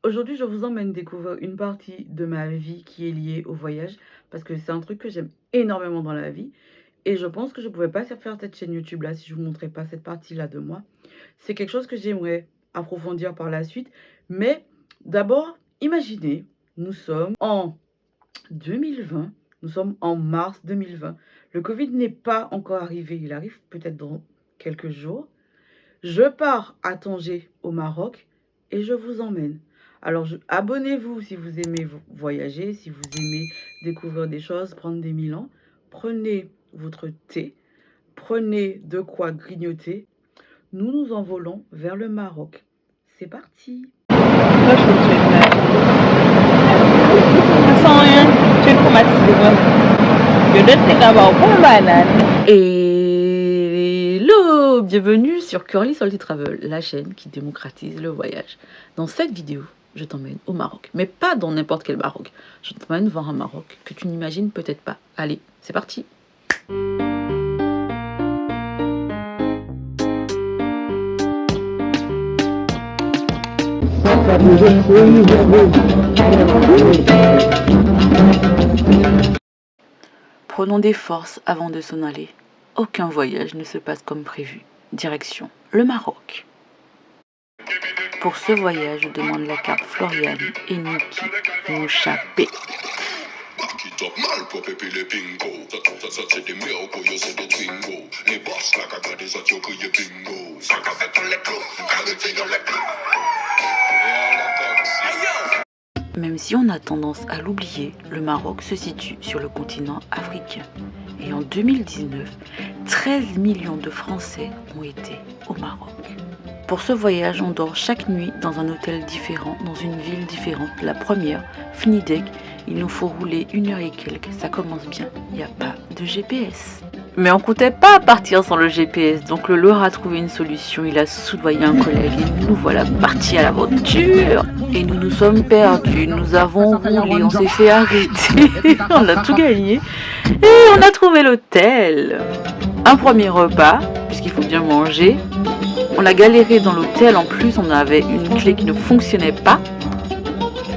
Aujourd'hui, je vous emmène découvrir une partie de ma vie qui est liée au voyage, parce que c'est un truc que j'aime énormément dans la vie et je pense que je ne pouvais pas faire cette chaîne YouTube-là si je ne vous montrais pas cette partie-là de moi. C'est quelque chose que j'aimerais approfondir par la suite, mais d'abord, imaginez, nous sommes en 2020, nous sommes en mars 2020. Le Covid n'est pas encore arrivé, il arrive peut-être dans quelques jours. Je pars à Tanger au Maroc et je vous emmène. Alors abonnez-vous si vous aimez voyager, si vous aimez découvrir des choses, prendre des milans. Prenez votre thé, prenez de quoi grignoter. Nous nous envolons vers le Maroc. C'est parti. Moi, je trouve ça rien. Tu es You don't think about Hello, bienvenue sur Curly Salty Travel, la chaîne qui démocratise le voyage. Dans cette vidéo, je t'emmène au Maroc, mais pas dans n'importe quel Maroc. Je t'emmène voir un Maroc que tu n'imagines peut-être pas. Allez, c'est parti. Prenons des forces avant de s'en aller. Aucun voyage ne se passe comme prévu. Direction le Maroc. Pour ce voyage, je demande la carte Florian et Niki Mouchapé. Même si on a tendance à l'oublier, le Maroc se situe sur le continent africain. Et en 2019, 13 millions de Français ont été au Maroc. Pour ce voyage, on dort chaque nuit dans un hôtel différent, dans une ville différente. La première, Fnidek, il nous faut rouler 1 heure et quelques. Ça commence bien, il n'y a pas de GPS. Mais on comptait pas partir sans le GPS, donc le Laura a trouvé une solution. Il a soudoyé un collègue et nous voilà partis à l'aventure. Et nous nous sommes perdus, nous avons roulé, on s'est fait arrêter, on a tout gagné. Et on a trouvé l'hôtel. Un premier repas, puisqu'il faut bien manger. On a galéré dans l'hôtel, en plus on avait une clé qui ne fonctionnait pas.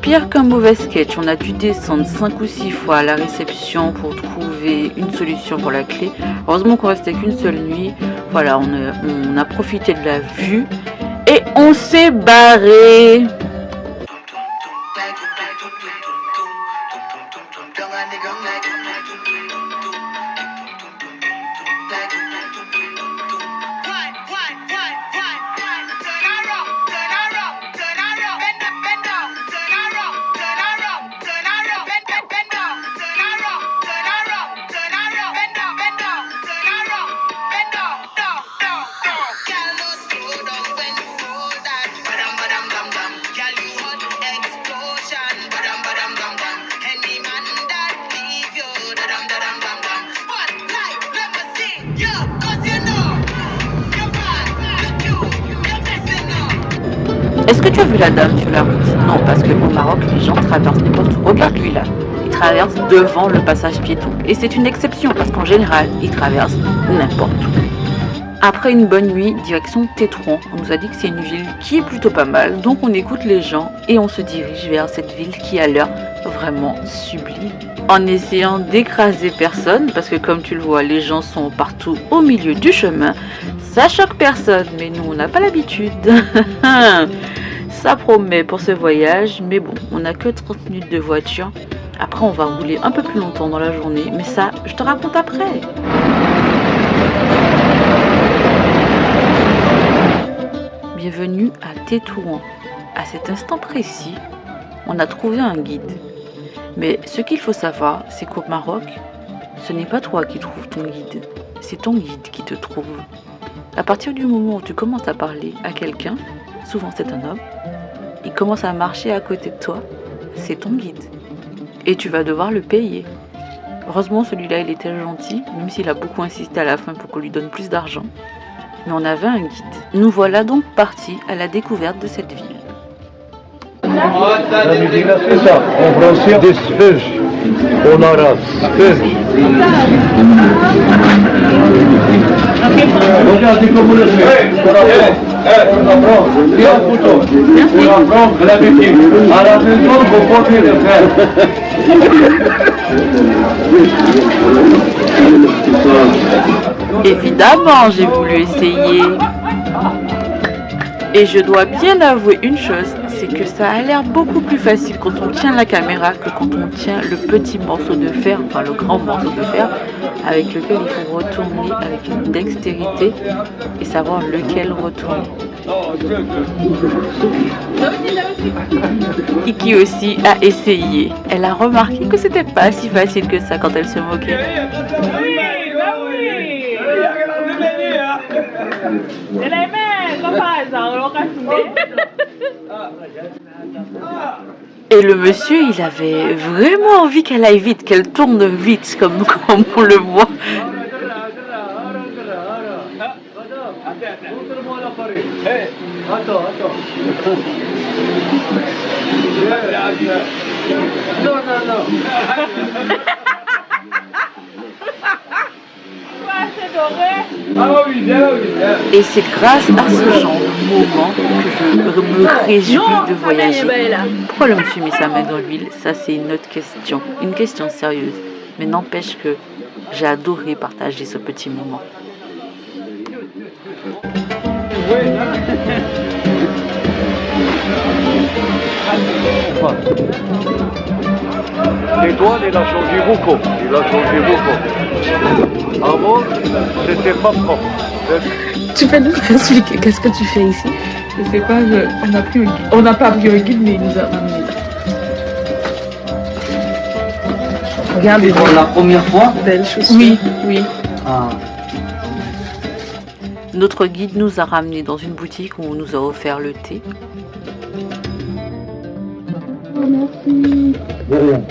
Pire qu'un mauvais sketch, on a dû descendre 5 ou 6 fois à la réception pour trouver une solution pour la clé. Heureusement qu'on restait qu'une seule nuit. Voilà, on a profité de la vue et on s'est barré. Est-ce que tu as vu la dame sur la route? Non, parce qu'au Maroc, les gens traversent n'importe où. Regarde-lui là. Il traverse devant le passage piéton. Et c'est une exception, parce qu'en général, il traverse n'importe où. Après une bonne nuit, direction Tétouan. On nous a dit que c'est une ville qui est plutôt pas mal. Donc on écoute les gens et on se dirige vers cette ville qui a l'air vraiment sublime. En essayant d'écraser personne, parce que comme tu le vois, les gens sont partout au milieu du chemin. Ça choque personne, mais nous on n'a pas l'habitude. Ça promet pour ce voyage, mais bon, on n'a que 30 minutes de voiture. Après on va rouler un peu plus longtemps dans la journée, mais ça, je te raconte après. Bienvenue à Tétouan. À cet instant précis, on a trouvé un guide. Mais ce qu'il faut savoir, c'est qu'au Maroc, ce n'est pas toi qui trouves ton guide, c'est ton guide qui te trouve. À partir du moment où tu commences à parler à quelqu'un, souvent c'est un homme, il commence à marcher à côté de toi, c'est ton guide. Et tu vas devoir le payer. Heureusement, celui-là, il était gentil, même s'il a beaucoup insisté à la fin pour qu'on lui donne plus d'argent. Mais on avait un guide. Nous voilà donc partis à la découverte de cette ville. La musique, c'est ça. En français, des sphèges. En arabe, sphèges. Regardez comment le fait. On apprend. Et un couteau. On apprend l'habitude. À la maison, vous pouvez le faire. Évidemment, j'ai voulu essayer. Et je dois bien avouer une chose, c'est que ça a l'air beaucoup plus facile quand on tient la caméra que quand on tient le petit morceau de fer, enfin le grand morceau de fer, avec lequel il faut retourner avec une dextérité et savoir lequel retourner. Kiki aussi a essayé. Elle a remarqué que c'était pas si facile que ça quand elle se moquait. Et le monsieur, il avait vraiment envie qu'elle aille vite, qu'elle tourne vite, comme on le voit. Et c'est grâce à ce genre de moment que je me réjouis de voyager. Pourquoi je me suis mis sa main dans l'huile? Ça, c'est une autre question. Une question sérieuse. Mais n'empêche que j'ai adoré partager ce petit moment. L'étoile, il a changé beaucoup. Il a changé beaucoup. Avant, c'était pas propre. Tu peux nous expliquer qu'est-ce que tu fais ici? Je sais pas, on n'a pas pris un guide, mais il nous a ramené. Regardez. Pour la première fois? Belle chaussure. Oui, oui. Ah. Notre guide nous a ramenés dans une boutique où on nous a offert le thé. Merci. De rien.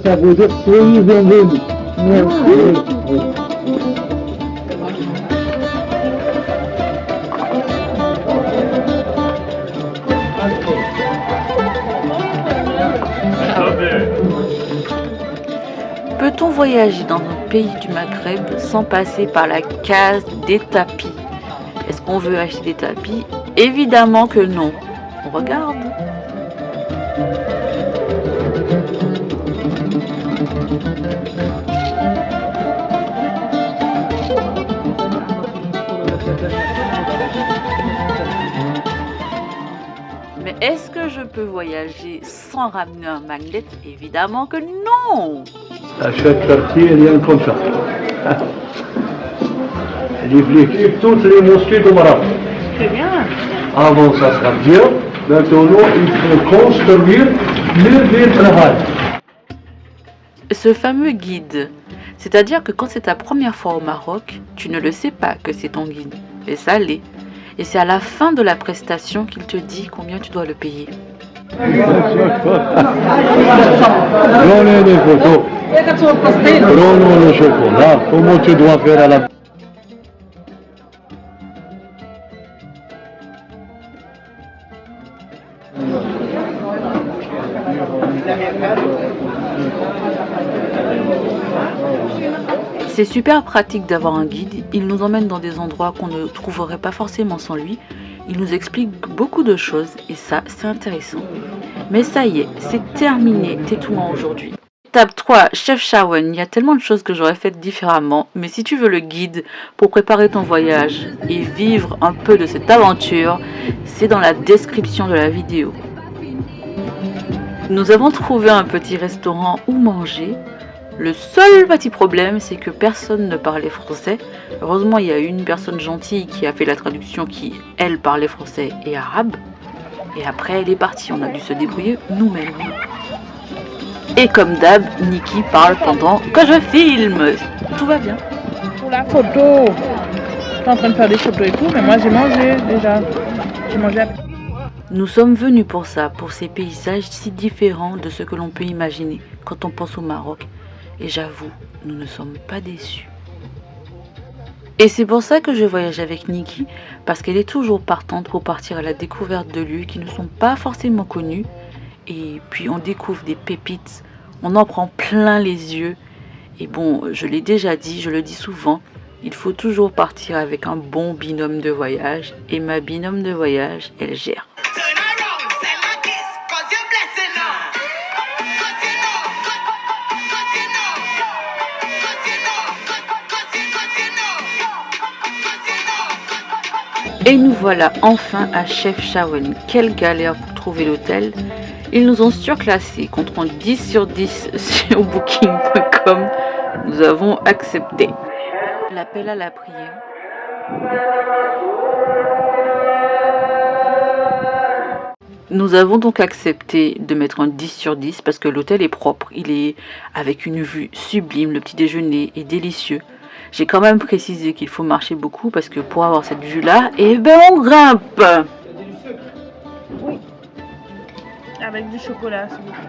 Ça veut dire soyez bienvenus. Merci. Peut-on voyager dans un pays du Maghreb sans passer par la case des tapis? Est-ce qu'on veut acheter des tapis? Évidemment que non. On regarde. Mais est-ce que je peux voyager sans ramener un magnet? Évidemment que non. À chaque quartier, il y a un comme ça. Il équipe toutes les mosquées du Maroc. Très bien. Avant, ça sera bien. Maintenant, il faut construire le vitrail. Ce fameux guide, c'est-à-dire que quand c'est ta première fois au Maroc, tu ne le sais pas que c'est ton guide. Et ça l'est. Et c'est à la fin de la prestation qu'il te dit combien tu dois le payer. Prenez des photos. Prenons le chocolat. Comment tu dois faire à la... C'est super pratique d'avoir un guide. Il nous emmène dans des endroits qu'on ne trouverait pas forcément sans lui. Il nous explique beaucoup de choses et ça, c'est intéressant. Mais ça y est, c'est terminé, Tétouan aujourd'hui. Étape 3, Chef Shawen. Il y a tellement de choses que j'aurais faites différemment. Mais si tu veux le guide pour préparer ton voyage et vivre un peu de cette aventure, c'est dans la description de la vidéo. Nous avons trouvé un petit restaurant où manger. Le seul petit problème, c'est que personne ne parlait français. Heureusement, il y a une personne gentille qui a fait la traduction qui, elle, parlait français et arabe. Et après, elle est partie. On a dû se débrouiller nous-mêmes. Et comme d'hab, Niki parle pendant que je filme. Tout va bien. Pour la photo, je suis en train de faire des photos et tout, mais moi j'ai mangé déjà. J'ai mangé après. Nous sommes venus pour ça, pour ces paysages si différents de ce que l'on peut imaginer quand on pense au Maroc. Et j'avoue, nous ne sommes pas déçus. Et c'est pour ça que je voyage avec Nikki, parce qu'elle est toujours partante pour partir à la découverte de lieux qui ne sont pas forcément connus. Et puis on découvre des pépites, on en prend plein les yeux. Et bon, je l'ai déjà dit, je le dis souvent, il faut toujours partir avec un bon binôme de voyage. Et ma binôme de voyage, elle gère. Et nous voilà enfin à Chefchaouen. Quelle galère pour trouver l'hôtel. Ils nous ont surclassés contre un 10 sur 10 sur booking.com. Nous avons accepté. L'appel à la prière. Nous avons donc accepté de mettre un 10 sur 10 parce que l'hôtel est propre. Il est avec une vue sublime. Le petit déjeuner est délicieux. J'ai quand même précisé qu'il faut marcher beaucoup parce que pour avoir cette vue-là, eh ben on grimpe. Oui. Avec du chocolat, s'il vous plaît.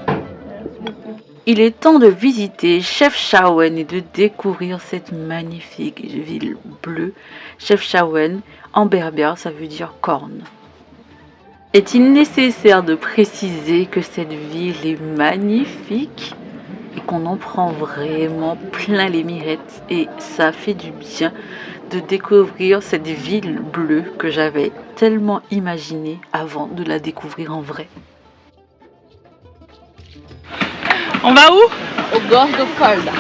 Merci beaucoup. Il est temps de visiter Chefchaouen et de découvrir cette magnifique ville bleue. Chefchaouen, en berbère, ça veut dire corne. Est-il nécessaire de préciser que cette ville est magnifique et qu'on en prend vraiment plein les mirettes, et ça fait du bien de découvrir cette ville bleue que j'avais tellement imaginée avant de la découvrir en vrai. On va où? Au Gorge de Falda.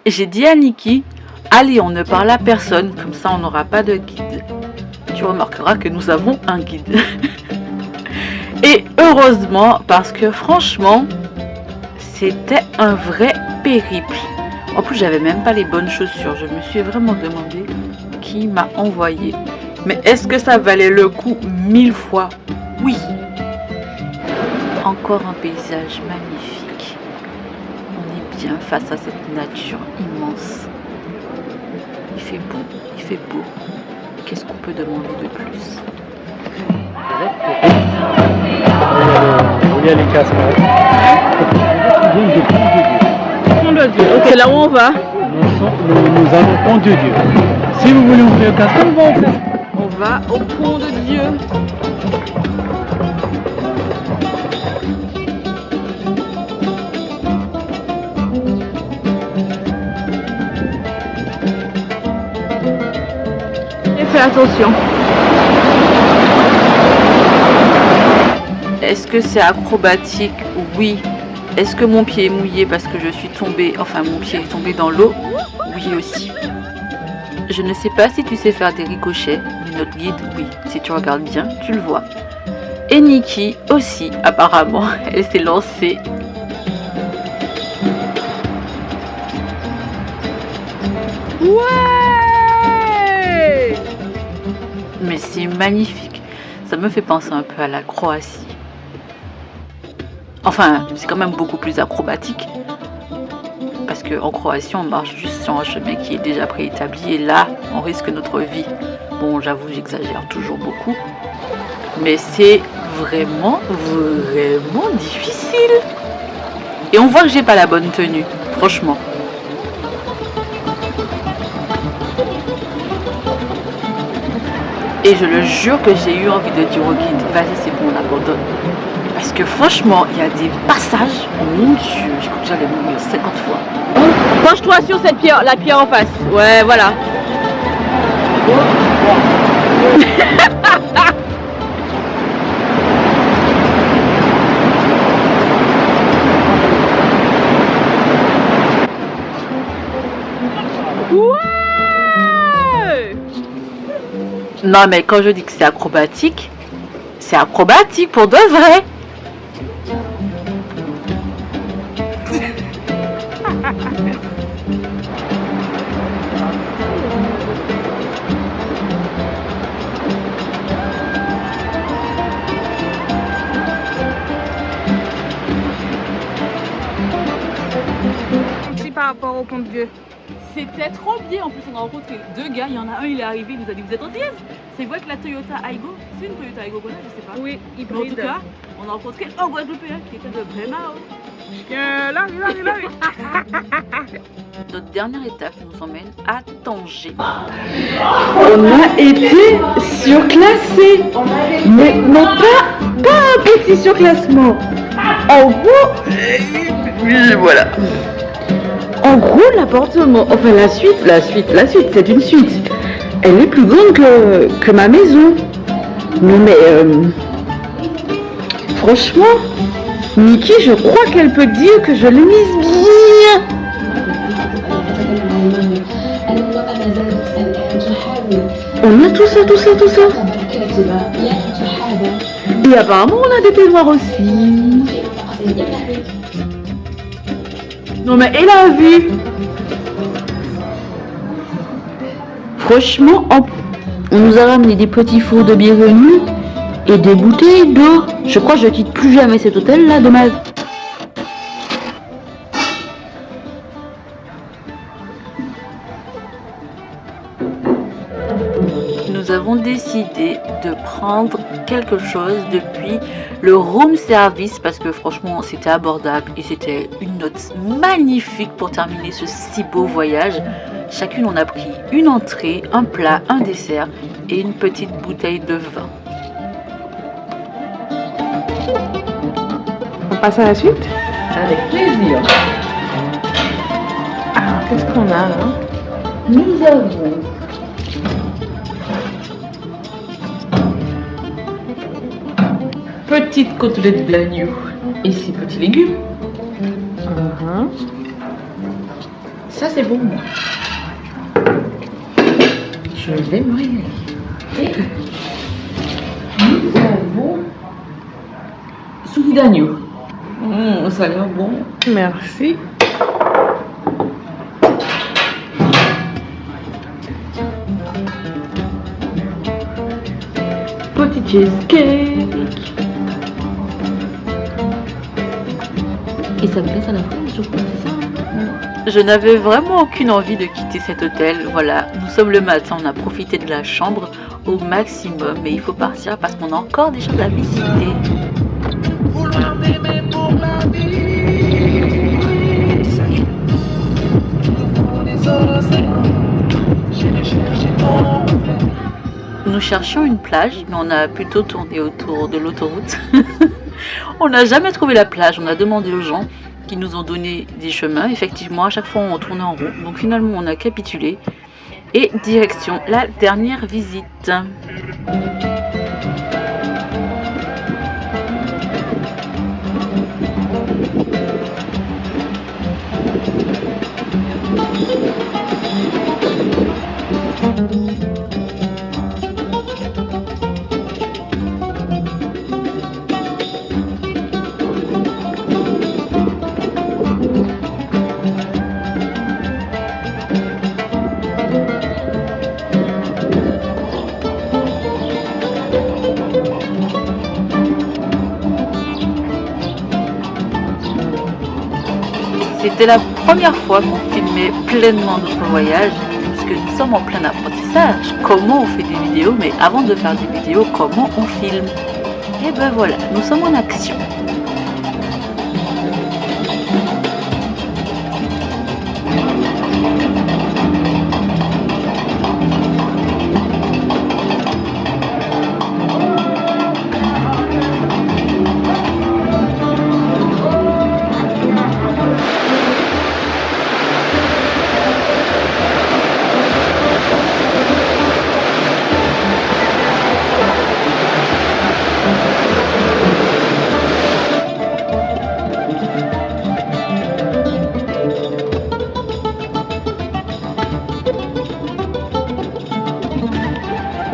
J'ai dit à Nikki, allez, on ne parle à personne, comme ça on n'aura pas de guide. Tu remarqueras que nous avons un guide. Et heureusement, parce que franchement, c'était un vrai périple. En plus, j'avais même pas les bonnes chaussures. Je me suis vraiment demandé qui m'a envoyé. Mais est-ce que ça valait le coup 1000 fois? Oui. Encore un paysage magnifique. On est bien face à cette nature immense. Il fait bon, il fait beau. Qu'est-ce qu'on peut demander de plus? Il y a les casques. Pont de Dieu. Ok, là où on va? Nous allons au Pont de Dieu. Si vous voulez ouvrir le casque, on va ouvrir. On va au Pont de Dieu. Et fais attention. Est-ce que c'est acrobatique? Oui. Est-ce que mon pied est mouillé parce que je suis tombée, enfin mon pied est tombé dans l'eau? Oui aussi. Je ne sais pas si tu sais faire des ricochets, mais notre guide, oui. Si tu regardes bien, tu le vois. Et Nikki aussi, apparemment, elle s'est lancée. Ouais! Mais c'est magnifique. Ça me fait penser un peu à la Croatie. Enfin, c'est quand même beaucoup plus acrobatique. Parce qu'en Croatie, on marche juste sur un chemin qui est déjà préétabli. Et là, on risque notre vie. Bon, j'avoue, j'exagère toujours beaucoup. Mais c'est vraiment, vraiment difficile. Et on voit que j'ai pas la bonne tenue. Franchement. Et je le jure que j'ai eu envie de dire au guide, vas-y c'est bon, on abandonne. Parce que franchement, il y a des passages, oh mon Dieu, j'ai cru que j'allais mourir 50 fois. Penche-toi sur cette pierre, la pierre en face. Ouais, voilà. Ouais! Non mais quand je dis que c'est acrobatique pour de vrai. Ici par rapport au pont de Dieu. c'était trop bien. En plus, on a rencontré deux gars. Il y en a un, il est arrivé, il nous a dit vous êtes antillaises. C'est vrai que la Toyota Aygo, c'est une Toyota Aygo, voilà, je sais pas. Oui, Mais en tout cas, on a rencontré un Guadeloupéen qui était de Brémao. Là. Notre dernière étape nous emmène à Tanger. On a été surclassé, mais pas un petit surclassement. En gros, voilà. En gros, l'appartement, enfin la suite, c'est une suite. Elle est plus grande que ma maison. Non mais, franchement, Niki, je crois qu'elle peut dire que je l'ai mise bien. On a tout ça. Et apparemment, on a des peignoirs aussi. Non mais elle a vu. Franchement, on nous a ramené des petits fours de bienvenue et des bouteilles d'eau. Je crois que je quitte plus jamais cet hôtel là de ma vie. Nous avons décidé de prendre quelque chose depuis le room service parce que franchement c'était abordable et c'était une note magnifique pour terminer ce si beau voyage. Chacune on a pris une entrée, un plat, un dessert et une petite bouteille de vin. On passe à la suite? Avec plaisir. Ah, qu'est-ce qu'on a là? Nous avons petite côtelette d'agneau et ces petits légumes. Ça c'est bon. Je vais me régaler. Et nous avons souris d'agneau. Ça a l'air bon. Merci. Petit cheesecake. Et ça me laisse à la fin, je crois, c'est ça. Je n'avais vraiment aucune envie de quitter cet hôtel. Voilà, nous sommes le matin, on a profité de la chambre au maximum, mais il faut partir parce qu'on a encore des choses à visiter. Nous cherchions une plage, mais on a plutôt tourné autour de l'autoroute. On n'a jamais trouvé la plage, on a demandé aux gens qui nous ont donné des chemins. Effectivement, à chaque fois on tournait en rond. Donc finalement on a capitulé et direction la dernière visite. C'était la première fois qu'on filmait pleinement notre voyage, parce que nous sommes en plein apprentissage. Comment on fait des vidéos, mais avant de faire des vidéos, comment on filme? Et ben voilà, nous sommes en action.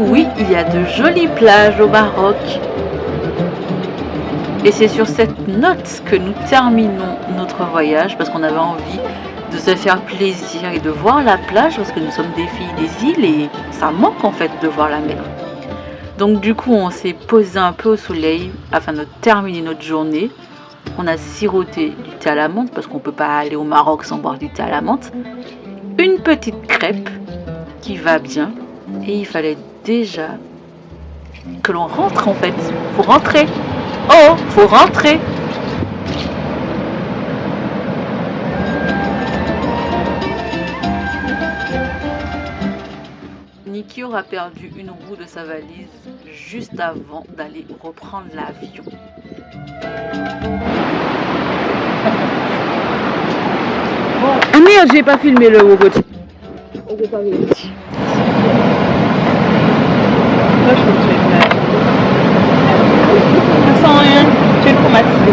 Oui, il y a de jolies plages au Maroc. Et c'est sur cette note que nous terminons notre voyage parce qu'on avait envie de se faire plaisir et de voir la plage parce que nous sommes des filles des îles et ça manque en fait de voir la mer. Donc du coup, on s'est posé un peu au soleil afin de terminer notre journée. On a siroté du thé à la menthe parce qu'on ne peut pas aller au Maroc sans boire du thé à la menthe. une petite crêpe qui va bien et il fallait déjà que l'on rentre en fait. Faut rentrer. Oh, faut rentrer. Niki aura perdu une roue de sa valise juste avant d'aller reprendre l'avion. Ah merde, j'ai pas filmé le robot. Moi, je trouve que c'est vrai. Ça sent rien. Tu es traumatisé.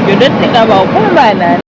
You don't think about one banana.